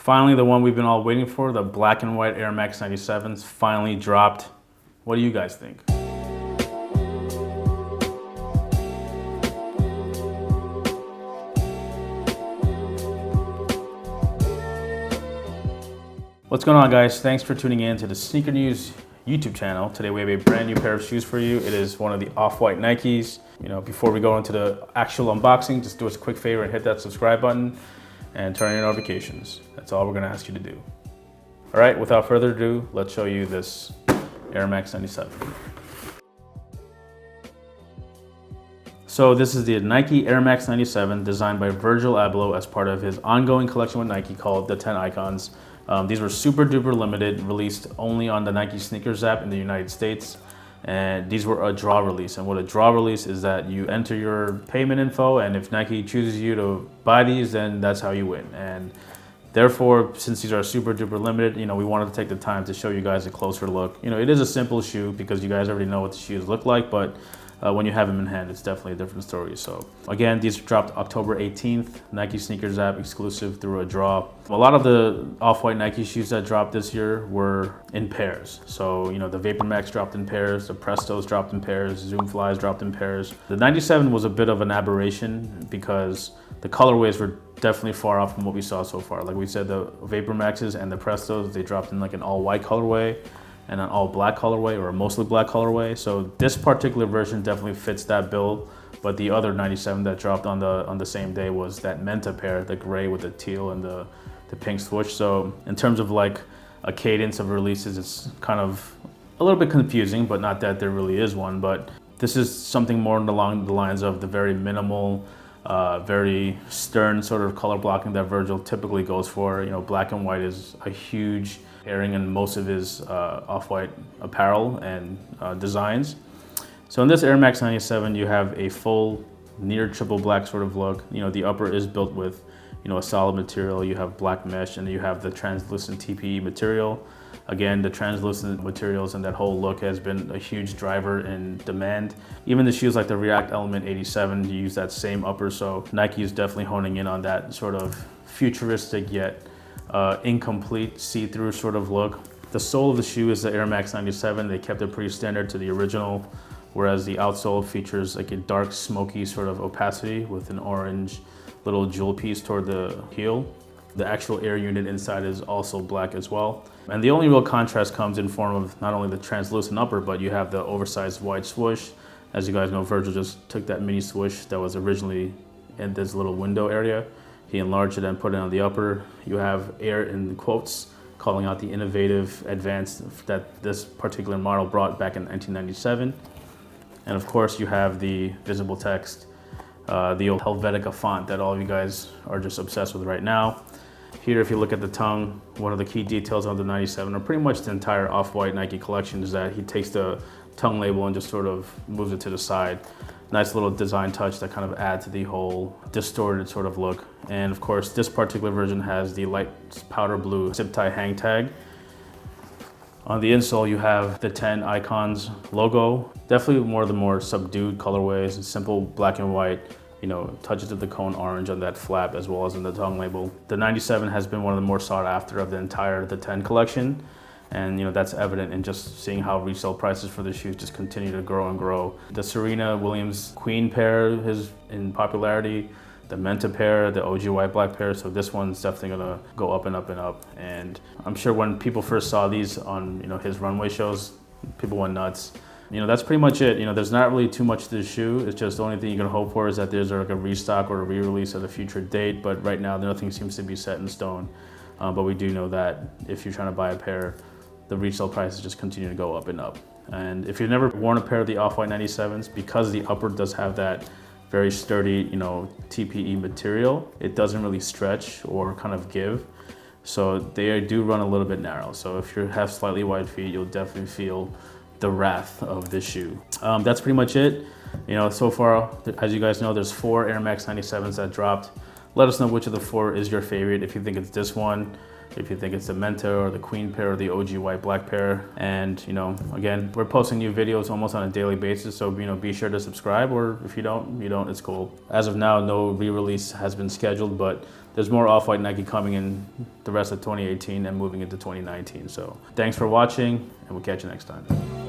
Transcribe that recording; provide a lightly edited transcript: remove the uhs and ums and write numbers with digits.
Finally, the one we've been all waiting for, the black and white Air Max 97s, finally dropped. What do you guys think? What's going on, guys? Thanks for tuning in to the Sneaker News YouTube channel. Today we have a brand new pair of shoes for you. It is one of the off-white Nikes. Before we go into the actual unboxing, just do us a quick favor and hit that subscribe button and turn on your notifications. That's all we're gonna ask you to do. All right, without further ado, let's show you this Air Max 97. So this is the Nike Air Max 97 designed by Virgil Abloh as part of his ongoing collection with Nike called the 10 Icons. These were super duper limited, released only on the Nike Sneakers app in the United States. And these were a draw release. And what a draw release is that you enter your payment info, and if Nike chooses you to buy these, then that's how you win. And therefore, since these are super duper limited, we wanted to take the time to show you guys a closer look. It is a simple shoe because you guys already know what the shoes look like, but when you have them in hand, it's definitely a different story. So again, these dropped October 18th, Nike Sneakers app exclusive through a draw. A lot of the off-white Nike shoes that dropped this year were in pairs. So, the Vapor Max dropped in pairs, the Prestos dropped in pairs, Zoom Flies dropped in pairs. The 97 was a bit of an aberration because the colorways were definitely far off from what we saw so far. Like we said, the Vapor Maxes and the Prestos, they dropped in like an all-white colorway and an all black colorway or a mostly black colorway. So this particular version definitely fits that bill, but the other 97 that dropped on the same day was that Menta pair, the gray with the teal and the pink swoosh. So in terms of like a cadence of releases, it's kind of a little bit confusing, but not that there really is one. But this is something more along the lines of the very minimal, very stern sort of color blocking that Virgil typically goes for. Black and white is a huge airing in most of his off-white apparel and designs. So in this Air Max 97, you have a full near triple black sort of look. The upper is built with a solid material. You have black mesh, and you have the translucent TPE material. Again, the translucent materials and that whole look has been a huge driver in demand. Even the shoes like the React Element 87, you use that same upper. So Nike is definitely honing in on that sort of futuristic yet incomplete see-through sort of look. The sole of the shoe is the Air Max 97. They kept it pretty standard to the original, whereas the outsole features like a dark smoky sort of opacity with an orange little jewel piece toward the heel. The actual air unit inside is also black as well. And the only real contrast comes in form of not only the translucent upper, but you have the oversized white swoosh. As you guys know, Virgil just took that mini swoosh that was originally in this little window area. He enlarged it and put it on the upper. You have air in quotes, calling out the innovative advance that this particular model brought back in 1997. And of course, you have the visible text, the old Helvetica font that all of you guys are just obsessed with right now. Here, if you look at the tongue, one of the key details on the 97, or pretty much the entire off-white Nike collection, is that he takes the tongue label and just sort of moves it to the side. Nice little design touch that kind of adds to the whole distorted sort of look. And of course, this particular version has the light powder blue zip tie hang tag. On the insole, you have the 10 Icons logo. Definitely more of the more subdued colorways, simple black and white, touches of the cone orange on that flap as well as in the tongue label. The 97 has been one of the more sought after of the 10 collection. And that's evident in just seeing how resale prices for the shoes just continue to grow and grow. The Serena Williams Queen pair is in popularity, the Menta pair, the OG white black pair. So this one's definitely gonna go up and up and up. And I'm sure when people first saw these on his runway shows, people went nuts. That's pretty much it. There's not really too much to the shoe. It's just the only thing you can hope for is that there's like a restock or a re-release at a future date. But right now, nothing seems to be set in stone. But we do know that if you're trying to buy a pair, the resale prices just continue to go up and up. And if you've never worn a pair of the off-white 97s, because the upper does have that very sturdy, TPE material, it doesn't really stretch or kind of give. So they do run a little bit narrow. So if you have slightly wide feet, you'll definitely feel the wrath of this shoe. That's pretty much it. So far, as you guys know, there's 4 Air Max 97s that dropped. Let us know which of the 4 is your favorite. If you think it's this one, if you think it's the Menta or the Queen pair or the OG white black pair. And again, we're posting new videos almost on a daily basis, so be sure to subscribe, or if you don't, it's cool. As of now, no re-release has been scheduled, but there's more off-white Nike coming in the rest of 2018 and moving into 2019. So thanks for watching, and we'll catch you next time.